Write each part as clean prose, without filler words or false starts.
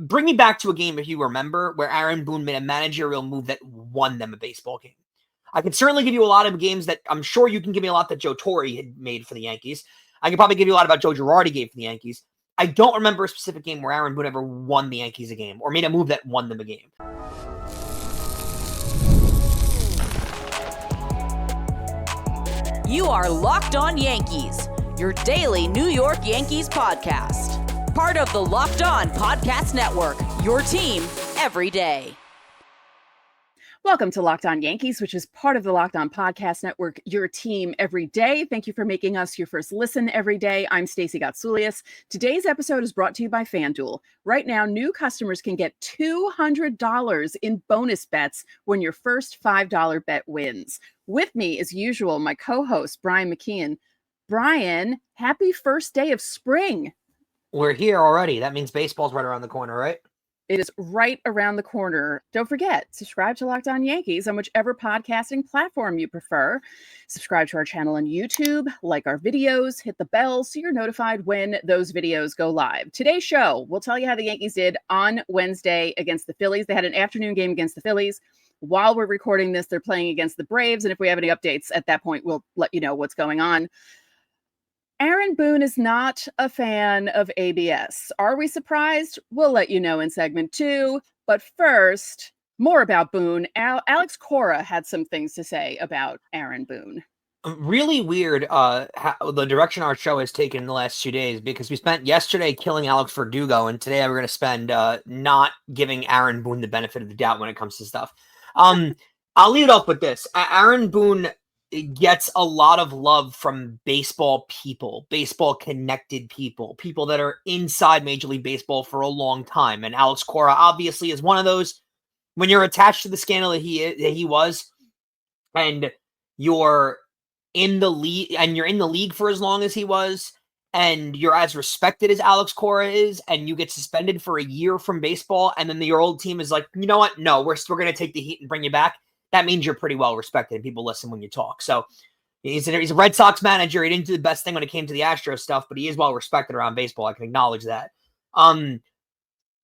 bring me back to a game, if you remember, where Aaron Boone made a managerial move that won them a baseball game. I can certainly give you a lot of games that I'm sure you can give me a lot that Joe Torre had made for the Yankees. I can probably give you a lot about Joe Girardi gave for the Yankees. I don't remember a specific game where Aaron Boone ever won the Yankees a game or made a move that won them a game. You are Locked On Yankees, your daily New York Yankees podcast. Part of the Locked On Podcast Network, your team every day. Welcome to Locked On Yankees, which is part of the Locked On Podcast Network, your team every day. Thank you for making us your first listen every day. I'm Stacey Gotsoulias. Today's episode is brought to you by FanDuel. Right now, new customers can get $200 in bonus bets when your first $5 bet wins. With me, as usual, my co-host, Brian McKeon. Brian, happy first day of spring. We're here already. That means baseball's right around the corner, right? It is right around the corner. Don't forget, subscribe to Locked On Yankees on whichever podcasting platform you prefer. Subscribe to our channel on YouTube, like our videos, hit the bell so you're notified when those videos go live. Today's show, we'll tell you how the Yankees did on Wednesday against the Phillies. They had an afternoon game against the Phillies. While we're recording this, they're playing against the Braves. And if we have any updates at that point, we'll let you know what's going on. Aaron Boone is not a fan of ABS. Are we surprised? We'll let you know in segment 2. But first, more about Boone. Alex Cora had some things to say about Aaron Boone. Really weird how the direction our show has taken in the last 2 days, because we spent yesterday killing Alex Verdugo, and today we're going to spend not giving Aaron Boone the benefit of the doubt when it comes to stuff. I'll lead it off with this. Aaron Boone gets a lot of love from baseball people, baseball connected people that are inside Major League Baseball for a long time. And Alex Cora obviously is one of those. When you're attached to the scandal that he was, and you're in the league for as long as he was, and you're as respected as Alex Cora is, and you get suspended for a year from baseball, and then your old team is like, you know what? No, we're going to take the heat and bring you back. That means you're pretty well respected and people listen when you talk. So he's a Red Sox manager. He didn't do the best thing when it came to the Astros stuff, but he is well respected around baseball. I can acknowledge that. So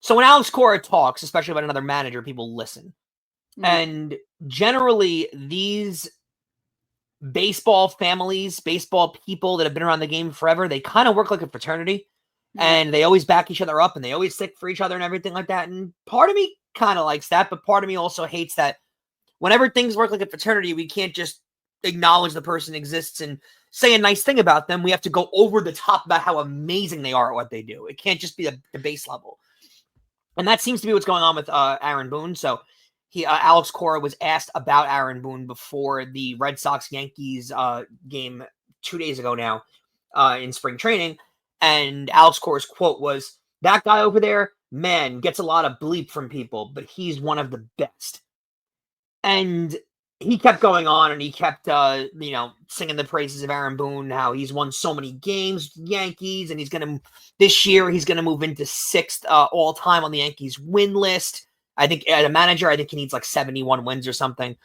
when Alex Cora talks, especially about another manager, people listen. Mm-hmm. And generally these baseball families, baseball people that have been around the game forever, they kind of work like a fraternity. Mm-hmm. And they always back each other up and they always stick for each other and everything like that. And part of me kind of likes that, but part of me also hates that whenever things work like a fraternity, we can't just acknowledge the person exists and say a nice thing about them. We have to go over the top about how amazing they are at what they do. It can't just be the base level. And that seems to be what's going on with Aaron Boone. So Alex Cora was asked about Aaron Boone before the Red Sox-Yankees game 2 days ago now in spring training. And Alex Cora's quote was, "That guy over there, man, gets a lot of bleep from people, but he's one of the best." And he kept going on and he kept, singing the praises of Aaron Boone, how he's won so many games with the Yankees, and this year, he's going to move into 6th all time on the Yankees win list. I think as a manager, he needs like 71 wins or something.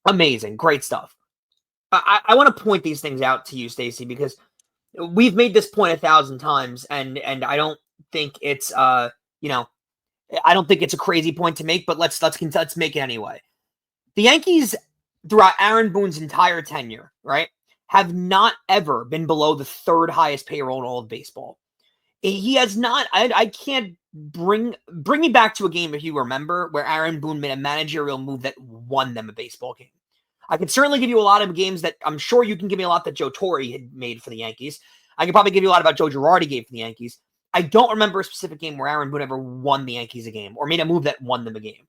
Amazing. Great stuff. I want to point these things out to you, Stacey, because we've made this point 1,000 times, and I don't think it's, I don't think it's a crazy point to make, but let's make it anyway. The Yankees, throughout Aaron Boone's entire tenure, right, have not ever been below the 3rd highest payroll in all of baseball. He has not. I can't bring me back to a game, if you remember, where Aaron Boone made a managerial move that won them a baseball game. I can certainly give you a lot of games that I'm sure you can give me a lot that Joe Torre had made for the Yankees. I can probably give you a lot about Joe Girardi gave for the Yankees. I don't remember a specific game where Aaron Boone ever won the Yankees a game or made a move that won them a game.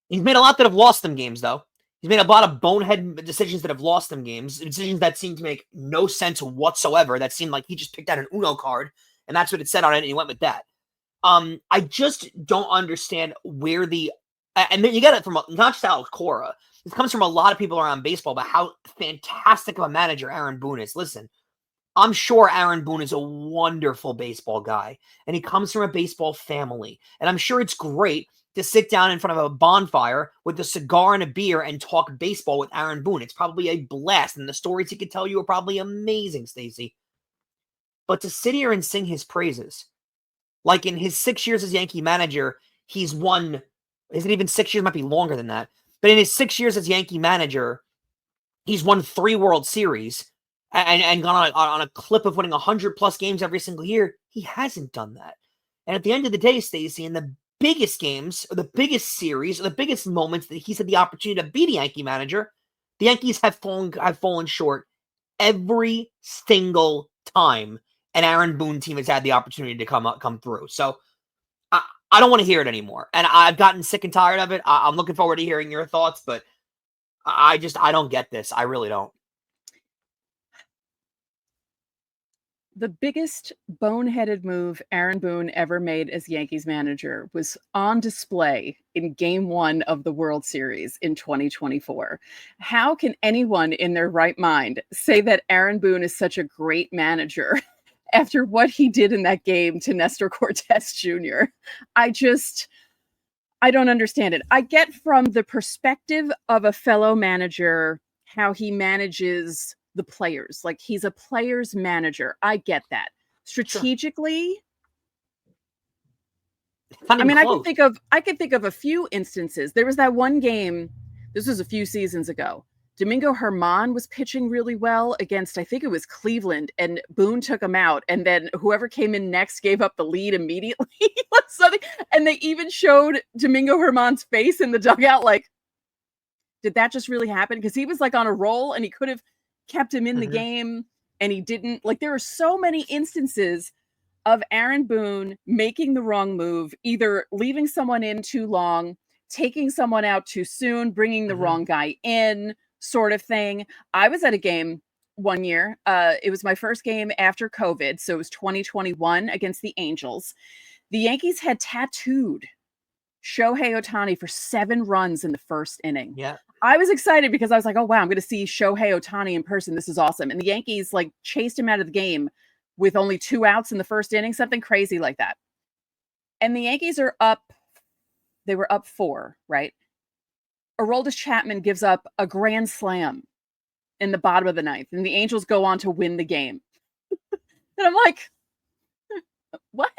He's made a lot that have lost them games, though. He's made a lot of bonehead decisions that have lost them games, decisions that seem to make no sense whatsoever, that seemed like he just picked out an Uno card, and that's what it said on it, and he went with that. I just don't understand where and then you get it from not just Alex Cora. It comes from a lot of people around baseball about how fantastic of a manager Aaron Boone is. Listen, I'm sure Aaron Boone is a wonderful baseball guy, and he comes from a baseball family. And I'm sure it's great to sit down in front of a bonfire with a cigar and a beer and talk baseball with Aaron Boone. It's probably a blast, and the stories he could tell you are probably amazing, Stacey. But to sit here and sing his praises Like in his 6 years as Yankee manager, he's won, is it even 6 years? Might be longer than that. But in his 6 years as Yankee manager, he's won 3 World Series and gone on a clip of winning 100+ games every single year. He hasn't done that. And at the end of the day, Stacey, in the biggest games, or the biggest series, or the biggest moments that he's had the opportunity to be the Yankee manager, the Yankees have fallen short every single time an Aaron Boone team has had the opportunity to come through. So I don't want to hear it anymore. And I've gotten sick and tired of it. I'm looking forward to hearing your thoughts, but I don't get this. I really don't. The biggest boneheaded move Aaron Boone ever made as Yankees manager was on display in Game 1 of the World Series in 2024. How can anyone in their right mind say that Aaron Boone is such a great manager after what he did in that game to Nestor Cortez Jr.? I don't understand it. I get from the perspective of a fellow manager how he manages the players. Like, he's a player's manager. I get that. Strategically, I mean, I can think of a few instances. There was that one game, this was a few seasons ago. Domingo Germán was pitching really well against, I think it was Cleveland, and Boone took him out. And then whoever came in next gave up the lead immediately. And they even showed Domingo Germán's face in the dugout. Like, did that just really happen? Because he was like on a roll and he could have kept him in the game, and he didn't. Like, there are so many instances of Aaron Boone making the wrong move, either leaving someone in too long, taking someone out too soon, bringing the wrong guy in, sort of thing. I was at a game one year. It was my first game after COVID, so it was 2021 against the Angels. The Yankees had tattooed Shohei Ohtani for 7 runs in the first inning. Yeah. I was excited because I was like, oh, wow, I'm going to see Shohei Ohtani in person. This is awesome. And the Yankees like chased him out of the game with only 2 outs in the first inning, something crazy like that. And the Yankees are up. They were up 4, right? Aroldis Chapman gives up a grand slam in the bottom of the 9th, and the Angels go on to win the game. And I'm like, what?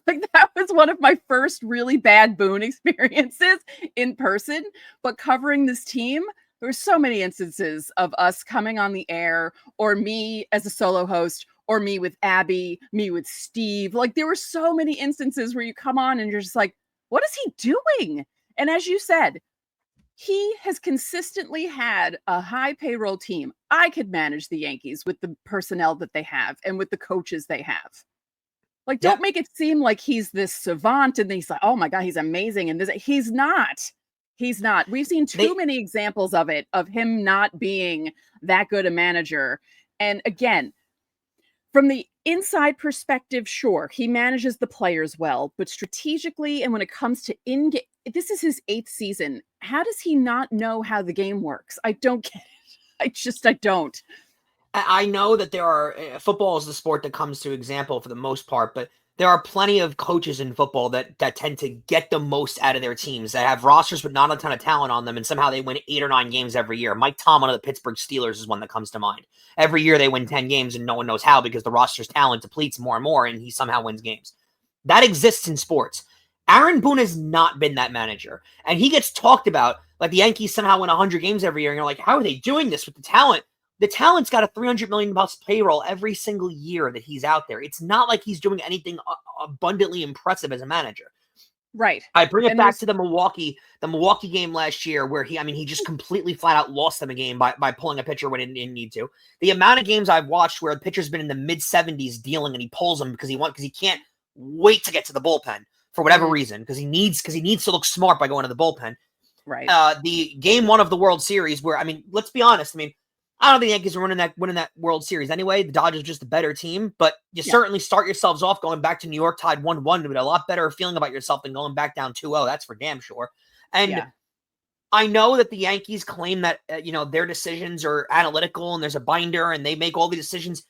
Like, that was one of my first really bad Boone experiences in person, but covering this team, there were so many instances of us coming on the air, or me as a solo host, or me with Abby, me with Steve. Like, there were so many instances where you come on and you're just like, what is he doing? And as you said, he has consistently had a high payroll team. I could manage the Yankees with the personnel that they have and with the coaches they have. Like, don't make it seem like he's this savant and he's like, oh my God, he's amazing. And this, he's not. He's not. We've seen too many examples of it, of him not being that good a manager. And again, from the inside perspective, sure, he manages the players well, but strategically, and when it comes to in-game, this is his 8th season. How does he not know how the game works? I don't get it. I don't. I know that there are, football is the sport that comes to example for the most part, but there are plenty of coaches in football that tend to get the most out of their teams, that have rosters with not a ton of talent on them, and somehow they win 8 or 9 games every year. Mike Tomlin of the Pittsburgh Steelers is one that comes to mind. Every year they win 10 games, and no one knows how, because the roster's talent depletes more and more, and he somehow wins games. That exists in sports. Aaron Boone has not been that manager, and he gets talked about like the Yankees somehow win 100 games every year, and you're like, how are they doing this with the talent? The talent's got a $300 million payroll every single year that he's out there. It's not like he's doing anything abundantly impressive as a manager. Right. I bring it back to the Milwaukee game last year, where he just completely flat out lost them a game by pulling a pitcher when he didn't need to. The amount of games I've watched where the pitcher's been in the mid-70s dealing, and he pulls them because he can't wait to get to the bullpen for whatever reason, because he needs to look smart by going to the bullpen. Right. The Game 1 of the World Series, where, let's be honest, I don't think the Yankees are winning that World Series anyway. The Dodgers are just a better team, but you certainly start yourselves off going back to New York tied 1-1 with a lot better feeling about yourself than going back down 2-0. That's for damn sure. And I know that the Yankees claim that, their decisions are analytical and there's a binder and they make all the decisions.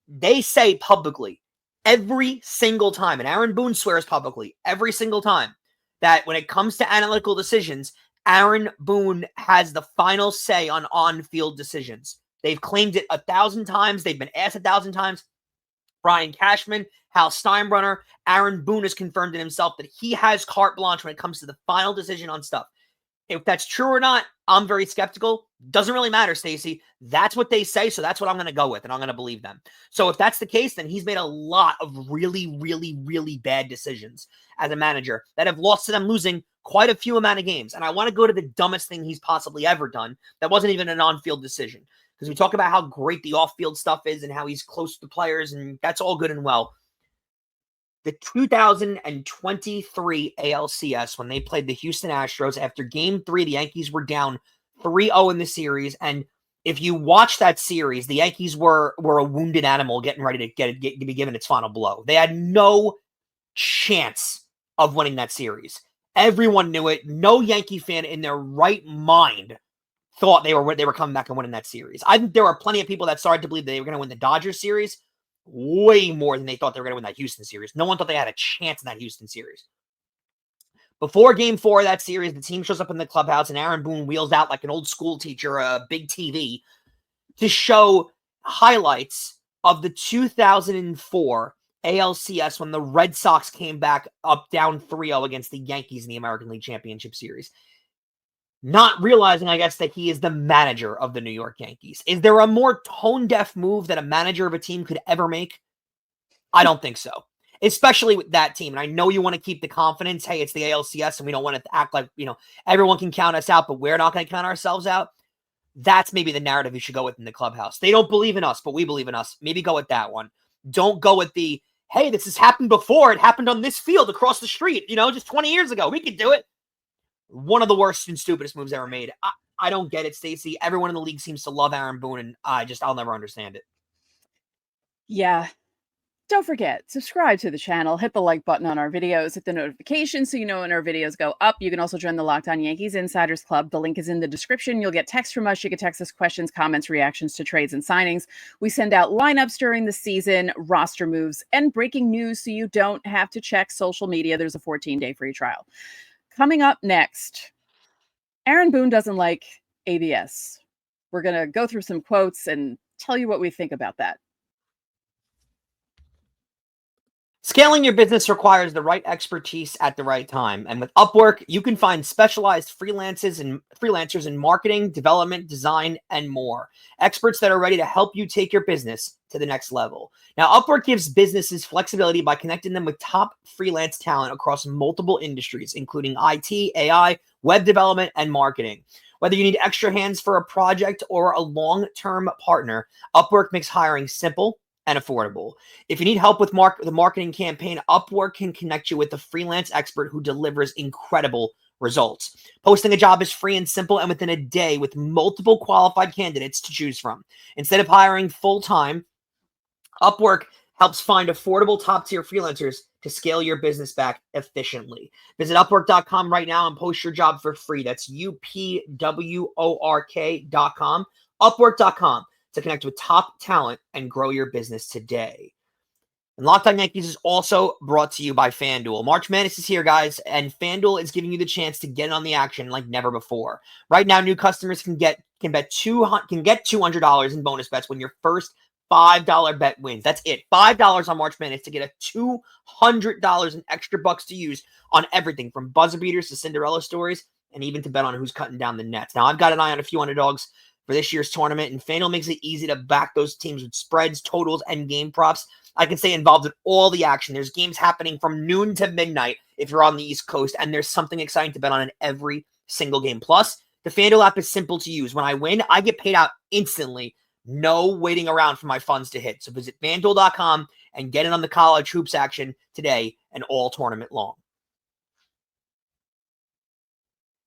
They say publicly every single time, and Aaron Boone swears publicly every single time, that when it comes to analytical decisions, Aaron Boone has the final say on on-field decisions. They've claimed it 1,000 times. They've been asked 1,000 times. Brian Cashman, Hal Steinbrenner, Aaron Boone has confirmed in himself that he has carte blanche when it comes to the final decision on stuff. If that's true or not, I'm very skeptical. Doesn't really matter, Stacey. That's what they say, so that's what I'm going to go with, and I'm going to believe them. So if that's the case, then he's made a lot of really, really, really bad decisions as a manager that have lost to them losing quite a few amount of games. And I want to go to the dumbest thing he's possibly ever done that wasn't even an on-field decision. Because we talk about how great the off-field stuff is and how he's close to players, and that's all good and well. The 2023 ALCS, when they played the Houston Astros, after Game 3, the Yankees were down 3-0 in the series. And if you watch that series, the Yankees were a wounded animal getting ready to be given its final blow. They had no chance of winning that series. Everyone knew it. No Yankee fan in their right mind thought they were coming back and winning that series. I think there were plenty of people that started to believe they were going to win the Dodgers series way more than they thought they were going to win that Houston series. No one thought they had a chance in that Houston series. Before Game 4 of that series, the team shows up in the clubhouse and Aaron Boone wheels out like an old school teacher, a big TV, to show highlights of the 2004 ALCS when the Red Sox came back up down 3-0 against the Yankees in the American League Championship Series. Not realizing, I guess, that he is the manager of the New York Yankees. Is there a more tone-deaf move that a manager of a team could ever make? I don't think so. Especially with that team. And I know you want to keep the confidence. Hey, it's the ALCS and we don't want to act like, everyone can count us out, but we're not going to count ourselves out. That's maybe the narrative you should go with in the clubhouse. They don't believe in us, but we believe in us. Maybe go with that one. Don't go with the, hey, this has happened before. It happened on this field across the street, just 20 years ago. We could do it. One of the worst and stupidest moves ever made. I don't get it, Stacey. Everyone in the league seems to love Aaron Boone, and I'll never understand it. Yeah. Don't forget, subscribe to the channel, hit the like button on our videos, hit the notification so you know when our videos go up. You can also join the Locked On Yankees Insiders Club. The link is in the description. You'll get text from us. You can text us questions, comments, reactions to trades and signings. We send out lineups during the season, roster moves, and breaking news so you don't have to check social media. There's a 14-day free trial. Coming up next, Aaron Boone doesn't like ABS. We're going to go through some quotes and tell you what we think about that. Scaling your business requires the right expertise at the right time. And with Upwork, you can find specialized freelancers in marketing, development, design, and more. Experts that are ready to help you take your business to the next level. Now, Upwork gives businesses flexibility by connecting them with top freelance talent across multiple industries, including IT, AI, web development, and marketing. Whether you need extra hands for a project or a long-term partner, Upwork makes hiring simple and affordable. If you need help with the marketing campaign, Upwork can connect you with a freelance expert who delivers incredible results. Posting a job is free and simple, and within a day with multiple qualified candidates to choose from. Instead of hiring full-time, Upwork helps find affordable top-tier freelancers to scale your business back efficiently. Visit Upwork.com right now and post your job for free. That's UPWORK.com. Upwork.com to connect with top talent and grow your business today. And Locked On Yankees is also brought to you by FanDuel. March Madness is here, guys, and FanDuel is giving you the chance to get in on the action like never before. Right now, new customers can get $200 in bonus bets when your first $5 bet wins. That's it. $5 on March Madness to get a $200 in extra bucks to use on everything from buzzer beaters to Cinderella stories and even to bet on who's cutting down the nets. Now, I've got an eye on a few underdogs for this year's tournament, and FanDuel makes it easy to back those teams with spreads, totals, and game props. I can stay involved in all the action. There's games happening from noon to midnight if you're on the East Coast, and there's something exciting to bet on in every single game. Plus, the FanDuel app is simple to use. When I win, I get paid out instantly. No waiting around for my funds to hit. So visit FanDuel.com and get in on the college hoops action today and all tournament long.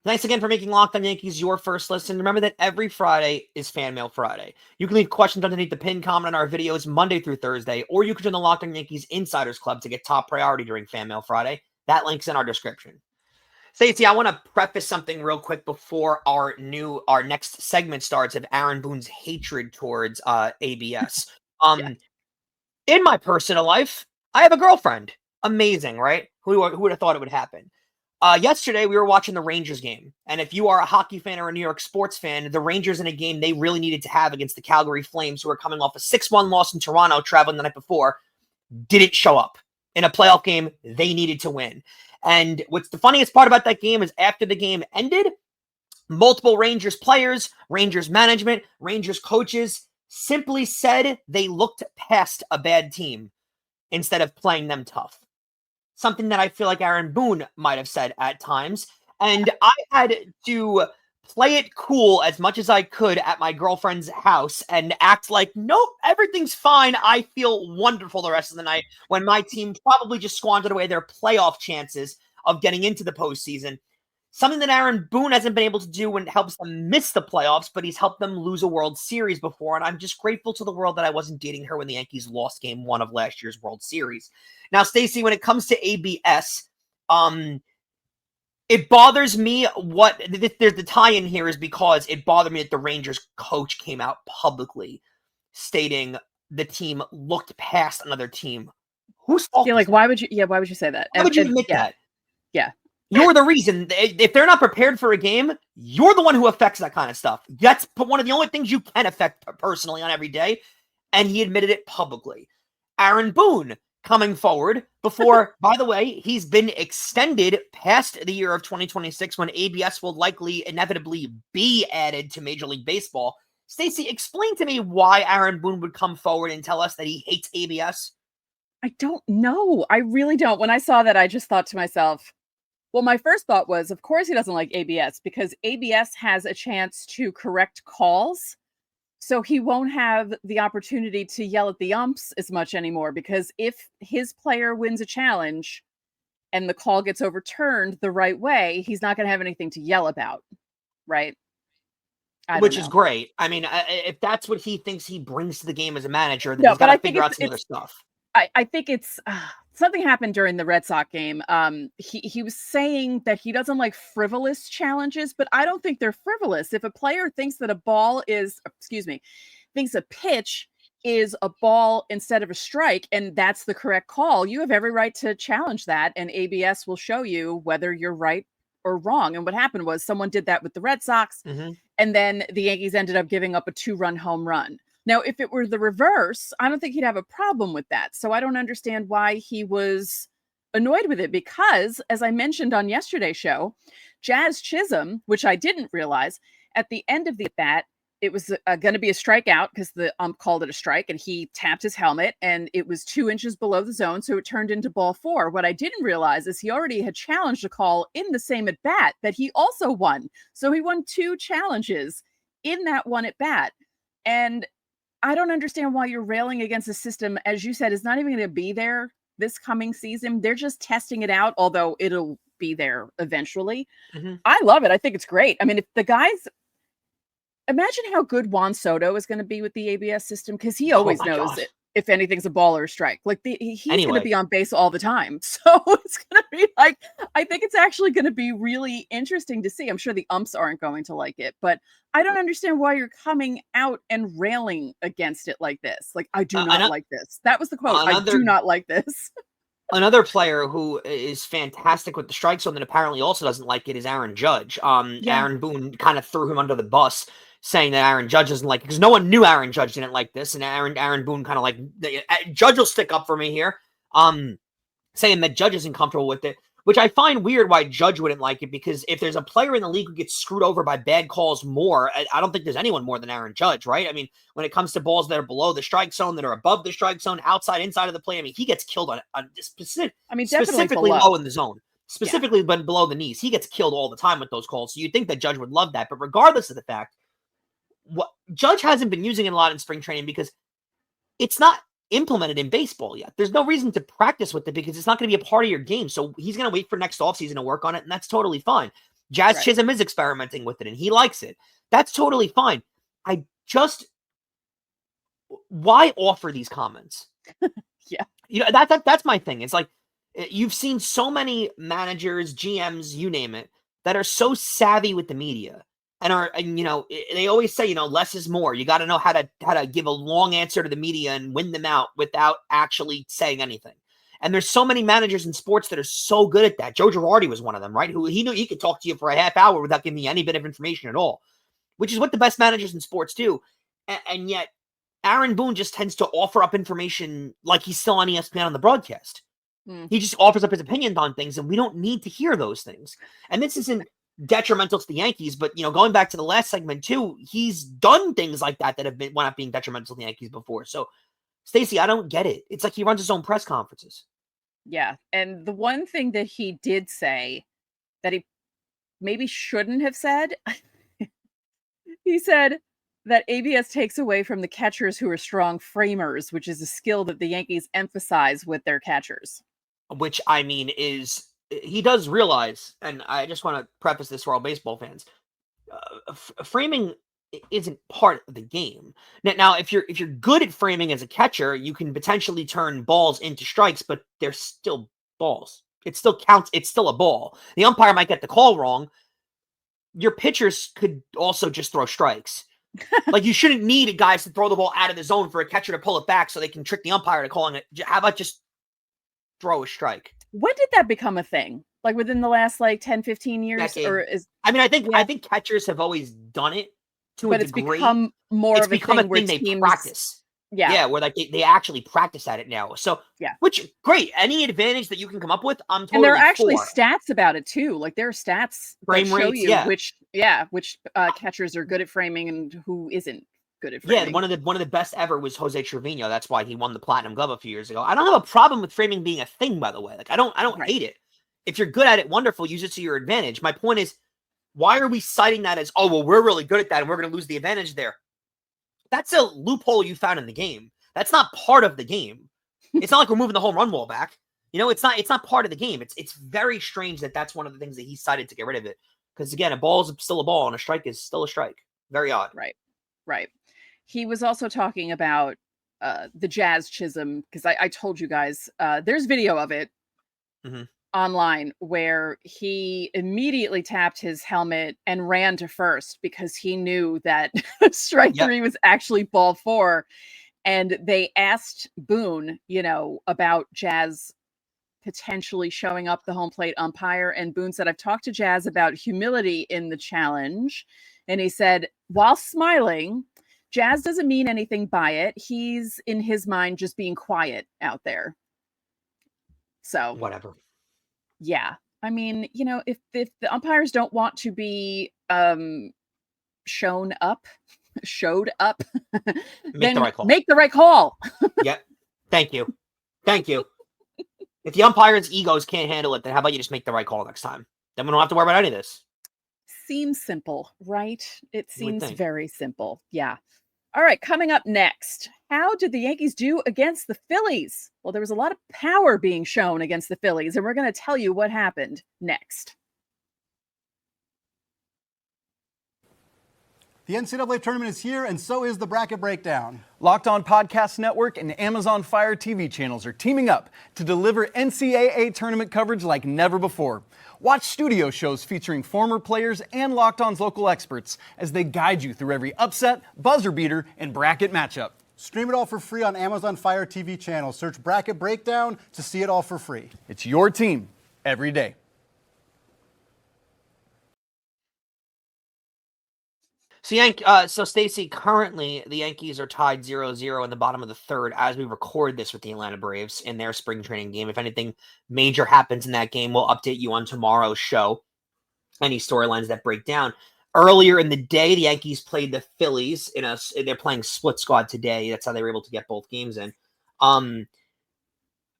Thanks again for making Locked On Yankees your first listen. Remember that every Friday is Fan Mail Friday. You can leave questions underneath the pinned comment on our videos Monday through Thursday, or you can join the Locked On Yankees Insiders Club to get top priority during Fan Mail Friday. That link's in our description. Stacey, I want to preface something real quick before our next segment starts of Aaron Boone's hatred towards ABS. In my personal life, I have a girlfriend. Amazing, right? Who would have thought it would happen? Yesterday, we were watching the Rangers game, and if you are a hockey fan or a New York sports fan, the Rangers in a game they really needed to have against the Calgary Flames, who are coming off a 6-1 loss in Toronto, traveling the night before, didn't show up in a playoff game they needed to win. And what's the funniest part about that game is after the game ended, multiple Rangers players, Rangers management, Rangers coaches simply said they looked past a bad team instead of playing them tough. Something that I feel like Aaron Boone might have said at times. And I had to play it cool as much as I could at my girlfriend's house and act like, nope, everything's fine. I feel wonderful the rest of the night when my team probably just squandered away their playoff chances of getting into the postseason. Something that Aaron Boone hasn't been able to do when it helps them miss the playoffs, but he's helped them lose a World Series before. And I'm just grateful to the world that I wasn't dating her when the Yankees lost game 1 of last year's World Series. Now, Stacey, when it comes to ABS, it bothers me there's the tie-in here is because it bothered me that the Rangers coach came out publicly stating the team looked past another team. Who's fault? Yeah, like why would you say that? Why would you admit that? Yeah. You're the reason. If they're not prepared for a game, you're the one who affects that kind of stuff. That's one of the only things you can affect personally on every day. And he admitted it publicly. Aaron Boone coming forward before, by the way, he's been extended past the year of 2026 when ABS will likely inevitably be added to Major League Baseball. Stacey, explain to me why Aaron Boone would come forward and tell us that he hates ABS. I don't know. I really don't. When I saw that, I just thought to myself, well, my first thought was, of course, he doesn't like ABS because ABS has a chance to correct calls. So he won't have the opportunity to yell at the umps as much anymore because if his player wins a challenge and the call gets overturned the right way, he's not going to have anything to yell about, right? Which is great. I mean, if that's what he thinks he brings to the game as a manager, then No, he's got to figure out some other stuff. I think it's something happened during the Red Sox game. He was saying that he doesn't like frivolous challenges, but I don't think they're frivolous. If a player thinks that thinks a pitch is a ball instead of a strike, and that's the correct call, you have every right to challenge that, and ABS will show you whether you're right or wrong. And what happened was someone did that with the Red Sox, and then the Yankees ended up giving up a 2-run home run. Now, if it were the reverse, I don't think he'd have a problem with that. So I don't understand why he was annoyed with it because, as I mentioned on yesterday's show, Jazz Chisholm, which I didn't realize, at the end of the bat, it was going to be a strikeout because the ump called it a strike, and he tapped his helmet, and it was 2 inches below the zone, so it turned into ball 4. What I didn't realize is he already had challenged a call in the same at bat that he also won. So he won 2 challenges in that one at bat. And I don't understand why you're railing against a system, as you said, is not even going to be there this coming season. They're just testing it out, although it'll be there eventually. I love it. I think it's great. I mean, if the guys, imagine how good Juan Soto is going to be with the ABS system because he always knows if anything's a ball or a strike. Like he's going to be on base all the time. So it's going to be like, I think it's actually going to be really interesting to see. I'm sure the umps aren't going to like it, but I don't understand why you're coming out and railing against it like this. Like, I do not like this. That was the quote. I do not like this. Another player who is fantastic with the strike zone that apparently also doesn't like it is Aaron Judge. Aaron Boone kind of threw him under the bus, saying that Aaron Judge doesn't like it because no one knew Aaron Judge didn't like this, and Aaron Boone kind of like, Judge will stick up for me here, saying that Judge isn't comfortable with it, which I find weird why Judge wouldn't like it, because if there's a player in the league who gets screwed over by bad calls more, I don't think there's anyone more than Aaron Judge, right? I mean, when it comes to balls that are below the strike zone, that are above the strike zone, outside, inside of the plate, I mean, he gets killed on specifically low in the zone. Specifically when below the knees. He gets killed all the time with those calls, so you'd think that Judge would love that, but regardless of the fact, Judge hasn't been using it a lot in spring training because it's not implemented in baseball yet. There's no reason to practice with it because it's not going to be a part of your game. So he's going to wait for next offseason to work on it, and that's totally fine. Jazz Chisholm is experimenting with it, and he likes it. That's totally fine. Why offer these comments? That's my thing. It's like, you've seen so many managers, GMs, you name it, that are so savvy with the media. And they always say, less is more. You got to know how to give a long answer to the media and win them out without actually saying anything. And there's so many managers in sports that are so good at that. Joe Girardi was one of them, right? Who he knew he could talk to you for a half hour without giving you any bit of information at all, which is what the best managers in sports do. And yet Aaron Boone just tends to offer up information like he's still on ESPN on the broadcast. Mm. He just offers up his opinions on things, and we don't need to hear those things. And this isn't detrimental to the Yankees, but going back to the last segment too, he's done things like that have been wound up being detrimental to the Yankees before. So, Stacey, I don't get it. It's like he runs his own press conferences. Yeah, and the one thing that he did say that he maybe shouldn't have said, he said that ABS takes away from the catchers who are strong framers, which is a skill that the Yankees emphasize with their catchers. Which, I mean, he does realize, and I just want to preface this for all baseball fans, framing isn't part of the game. Now, if you're good at framing as a catcher, you can potentially turn balls into strikes, but they're still balls. It still counts. It's still a ball. The umpire might get the call wrong. Your pitchers could also just throw strikes. Like, you shouldn't need guys to throw the ball out of the zone for a catcher to pull it back so they can trick the umpire to calling it. How about just throw a strike? When did that become a thing? Like within the last 10, 15 years? Decade. Or is I think catchers have always done it to a degree. But it's become more of a thing they teams practice. Yeah, where they actually practice at it now. So which great. Any advantage that you can come up with, I'm totally And there are actually for. stats about it too. Like there are stats Frame that show rates, you which catchers are good at framing and who isn't good at framing. Yeah, one of the best ever was Jose Trevino. That's why he won the Platinum Glove a few years ago. I don't have a problem with framing being a thing, by the way. Like I don't hate it. If you're good at it, wonderful, use it to your advantage. My point is, why are we citing that as, oh, well, we're really good at that and we're going to lose the advantage there? That's a loophole you found in the game. That's not part of the game. It's not like we're moving the home run wall back. It's not part of the game. It's very strange that that's one of the things that he cited to get rid of it. Because again, a ball is still a ball and a strike is still a strike. Very odd. Right. He was also talking about the Jazz Chisholm, because I told you guys, there's video of it online where he immediately tapped his helmet and ran to first because he knew that strike 3 was actually ball 4. And they asked Boone, about Jazz potentially showing up the home plate umpire. And Boone said, I've talked to Jazz about humility in the challenge. And he said, while smiling, Jazz doesn't mean anything by it. He's, in his mind, just being quiet out there. So whatever. Yeah. I mean, if the umpires don't want to be showed up, then make the right call. Yeah. Thank you. If the umpire's egos can't handle it, then how about you just make the right call next time? Then we don't have to worry about any of this. Seems simple, right? It seems very simple. Yeah. All right, coming up next, how did the Yankees do against the Phillies? Well, there was a lot of power being shown against the Phillies, and we're going to tell you what happened next. The NCAA tournament is here, and so is the Bracket Breakdown. Locked On Podcast Network and Amazon Fire TV channels are teaming up to deliver NCAA tournament coverage like never before. Watch studio shows featuring former players and Locked On's local experts as they guide you through every upset, buzzer beater, and bracket matchup. Stream it all for free on Amazon Fire TV channel. Search Bracket Breakdown to see it all for free. It's your team every day. So Stacey, currently the Yankees are tied 0-0 in the bottom of the third as we record this with the Atlanta Braves in their spring training game. If anything major happens in that game, we'll update you on tomorrow's show. Any storylines that break down. Earlier in the day, the Yankees played the Phillies they're playing split squad today. That's how they were able to get both games in. I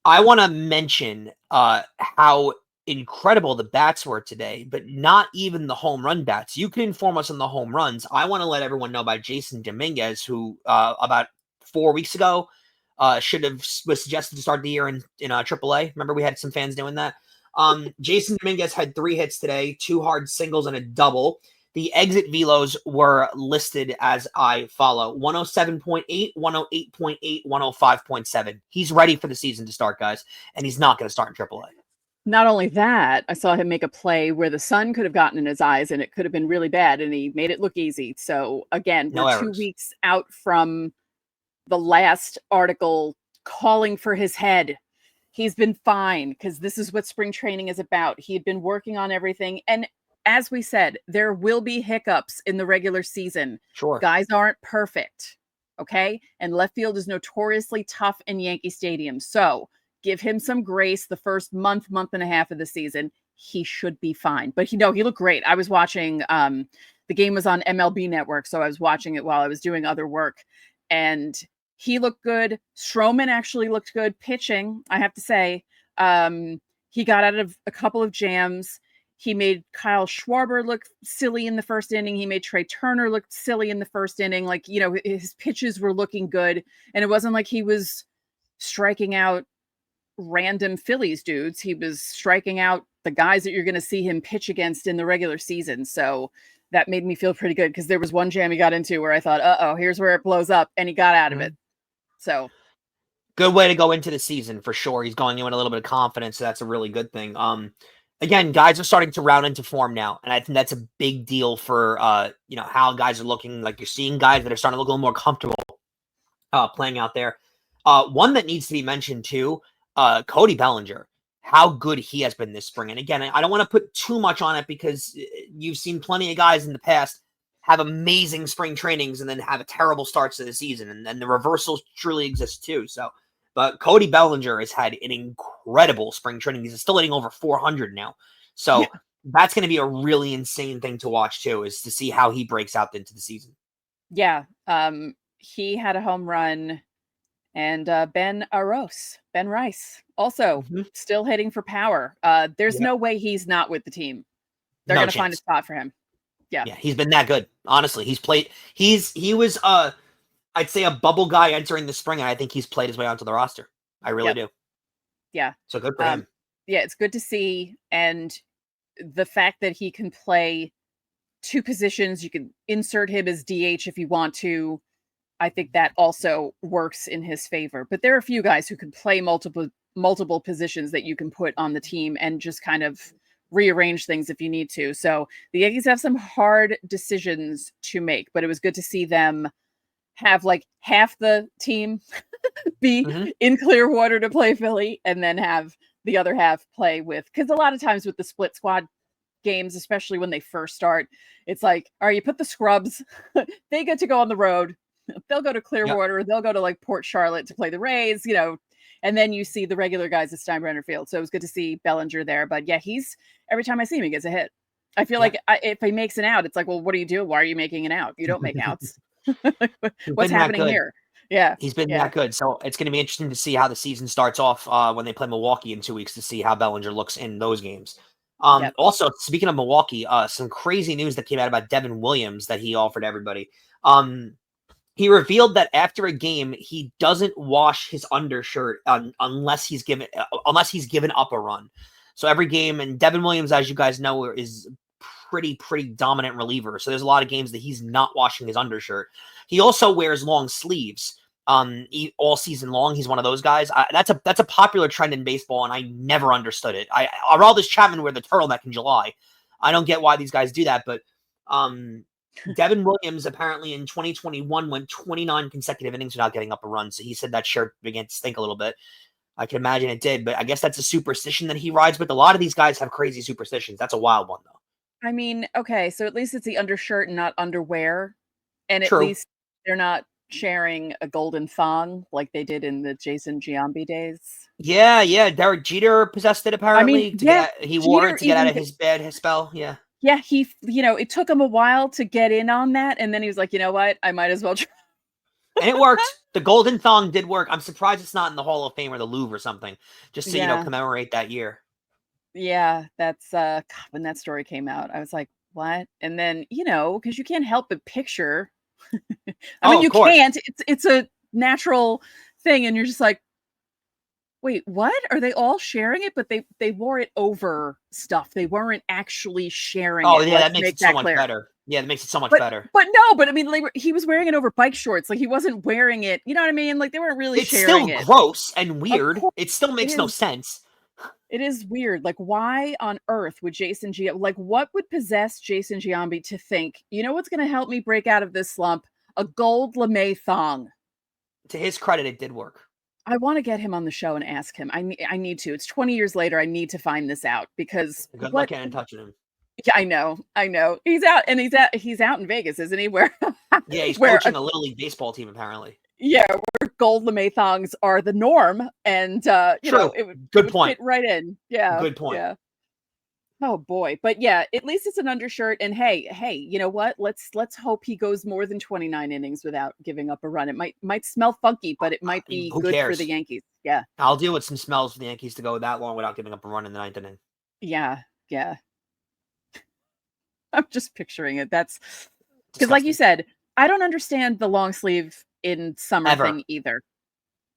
want to mention how incredible the bats were today, but not even the home run bats. You can inform us on the home runs. I want to let everyone know about Jasson Dominguez, who about 4 weeks ago was suggested to start the year in AAA. Remember, we had some fans doing that. Jasson Dominguez had 3 hits today, 2 hard singles and a double. The exit velos were listed as I follow: 107.8, 108.8, 105.7. He's ready for the season to start, guys, and he's not going to start in AAA. Not only that, I saw him make a play where the sun could have gotten in his eyes and it could have been really bad, and he made it look easy. So again, we're 2 weeks out from the last article calling for his head. He's been fine because this is what spring training is about. He had been working on everything. And as we said, there will be hiccups in the regular season. Sure. Guys aren't perfect. Okay. And left field is notoriously tough in Yankee Stadium. So give him some grace the first month and a half of the season. He should be fine. But he looked great. I was watching, the game was on MLB Network. So I was watching it while I was doing other work. And he looked good. Stroman actually looked good pitching, I have to say. He got out of a couple of jams. He made Kyle Schwarber look silly in the first inning. He made Trey Turner look silly in the first inning. Like, his pitches were looking good. And it wasn't like he was striking out random Phillies dudes. He was striking out the guys that you're going to see him pitch against in the regular season. So that made me feel pretty good, because there was one jam he got into where I thought, here's where it blows up, and he got out of it. So good way to go into the season for sure. He's going in with a little bit of confidence, so that's a really good thing. Again, guys are starting to round into form now, and I think that's a big deal for how guys are looking. Like, you're seeing guys that are starting to look a little more comfortable playing out there. One that needs to be mentioned too, Cody Bellinger, how good he has been this spring. And again, I don't want to put too much on it, because you've seen plenty of guys in the past have amazing spring trainings and then have a terrible starts to the season. And then the reversals truly exist too. So, but Cody Bellinger has had an incredible spring training. He's still hitting over 400 now. So that's going to be a really insane thing to watch too, is to see how he breaks out into the season. Yeah. He had a home run. And Ben Rice, also still hitting for power. There's no way he's not with the team. They're going to find a spot for him. Yeah, he's been that good. Honestly, he was I'd say a bubble guy entering the spring, and I think he's played his way onto the roster. I really do. Yeah. So good for him. Yeah, it's good to see. And the fact that he can play two positions, you can insert him as DH if you want to. I think that also works in his favor. But there are a few guys who can play multiple positions that you can put on the team and just kind of rearrange things if you need to. So the Yankees have some hard decisions to make, but it was good to see them have like half the team be in Clearwater to play Philly, and then have the other half play with, because a lot of times with the split squad games, especially when they first start, it's like, all right, you put the scrubs, they get to go on the road. They'll go to Clearwater. They'll go to like Port Charlotte to play the Rays, and then you see the regular guys at Steinbrenner Field. So it was good to see Bellinger there. But yeah, every time I see him, he gets a hit. I feel like if he makes an out, it's like, well, what do you do? Why are you making an out? You don't make outs. What's happening here? Yeah. He's been that good. So it's going to be interesting to see how the season starts off when they play Milwaukee in 2 weeks, to see how Bellinger looks in those games. Also, speaking of Milwaukee, some crazy news that came out about Devin Williams that he offered everybody. He revealed that after a game, he doesn't wash his undershirt unless he's given up a run. So every game, and Devin Williams, as you guys know, is pretty dominant reliever. So there's a lot of games that he's not washing his undershirt. He also wears long sleeves all season long. He's one of those guys. That's a popular trend in baseball, and I never understood it. Aroldis Chapman wear the turtleneck in July. I don't get why these guys do that, but Devin Williams apparently in 2021 went 29 consecutive innings without getting up a run. So he said that shirt began to stink a little bit. I can imagine it did, but I guess that's a superstition that he rides with. A lot of these guys have crazy superstitions. That's a wild one, though. I mean, okay, so at least it's the undershirt and not underwear. And at True. least they're not sharing a golden thong like they did in the Jasson Giambi days. Yeah. Derek Jeter possessed it apparently. He wore it to get out of his bad spell. Yeah. Yeah, he, it took him a while to get in on that. And then he was like, you know what? I might as well try. And it worked. The golden thong did work. I'm surprised it's not in the Hall of Fame or the Louvre or something, just to, commemorate that year. Yeah, that's, when that story came out, I was like, what? And then, because you can't help but picture. I mean, you can't. It's a natural thing. And you're just like, wait, what? Are they all sharing it? But they wore it over stuff. They weren't actually sharing it. Oh, yeah, that makes it so much better. Yeah, that makes it so much better. But no, I mean, he was wearing it over bike shorts. Like, he wasn't wearing it. You know what I mean? Like, they weren't really sharing it. It's still gross and weird. It still makes no sense. It is weird. Like, why on earth would what would possess Jasson Giambi to think, what's going to help me break out of this slump? A gold lame thong. To his credit, it did work. I want to get him on the show and ask him. I need to. It's 20 years later. I need to find this out, because good luck in touching him. Yeah, I know. He's out in Vegas, isn't he? Where Yeah, he's where coaching a little league baseball team apparently. yeah, where gold lame thongs are the norm, and True. it Good would point. fit right in. Yeah, Good point. yeah. Oh boy, but yeah, at least it's an undershirt. And hey, you know what? Let's hope he goes more than 29 innings without giving up a run. It might smell funky, but it might be Who good for the cares? Yankees. Yeah, I'll deal with some smells for the Yankees to go that long without giving up a run in the ninth inning. yeah, yeah. I'm just picturing it. That's because, like Disgusting. you said, I don't understand the long sleeve in summer Ever. thing either.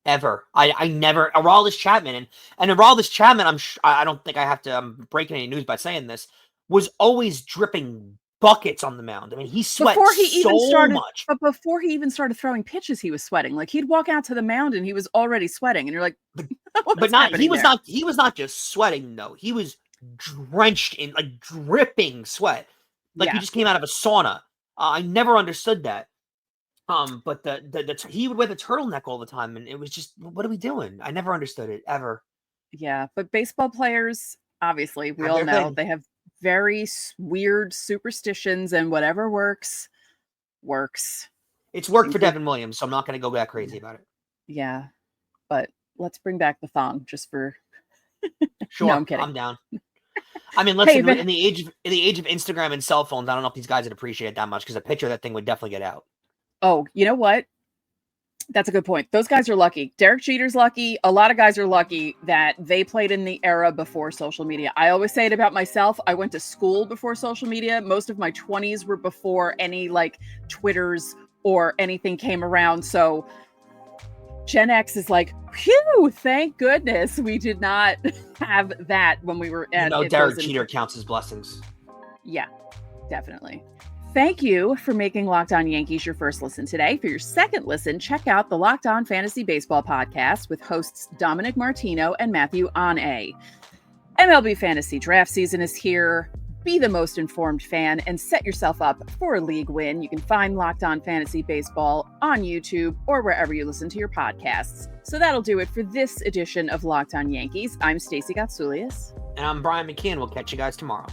Ever. I never. Aroldis Chapman and Aroldis Chapman. I don't think I have to. I'm breaking any news by saying this. Was always dripping buckets on the mound. I mean, he sweat Before he so even started, much. but before he even started throwing pitches, he was sweating. Like he'd walk out to the mound and he was already sweating, and you're like, But not. He was not. He was not just sweating though. He was drenched in like dripping sweat, like he Yeah. just came out of a sauna. I never understood that. But he would wear the turtleneck all the time, and it was just, what are we doing? I never understood it ever. Yeah, but baseball players, obviously, we Have all their know thing. they have very weird superstitions, and whatever works. It's worked Seems for to- Devin Williams, so I'm not going to go that crazy about it. Yeah, but let's bring back the thong just for. Sure, I'm kidding. I'm down. I mean, listen, Hey, in the age of Instagram and cell phones, I don't know if these guys would appreciate it that much because a picture of that thing would definitely get out. Oh, you know what? That's a good point. Those guys are lucky. Derek Jeter's lucky. A lot of guys are lucky that they played in the era before social media. I always say it about myself. I went to school before social media. Most of my 20s were before any like Twitters or anything came around. So Gen X is like, phew, thank goodness we did not have that when we were at Derek Jeter counts as blessings. Yeah, definitely. Thank you for making Locked On Yankees your first listen today. For your second listen, check out the Locked On Fantasy Baseball podcast with hosts Dominic Martino and Matthew Ane. MLB Fantasy Draft season is here. Be the most informed fan and set yourself up for a league win. You can find Locked On Fantasy Baseball on YouTube or wherever you listen to your podcasts. So that'll do it for this edition of Locked On Yankees. I'm Stacey Gotsoulias. And I'm Brian McKeon. We'll catch you guys tomorrow.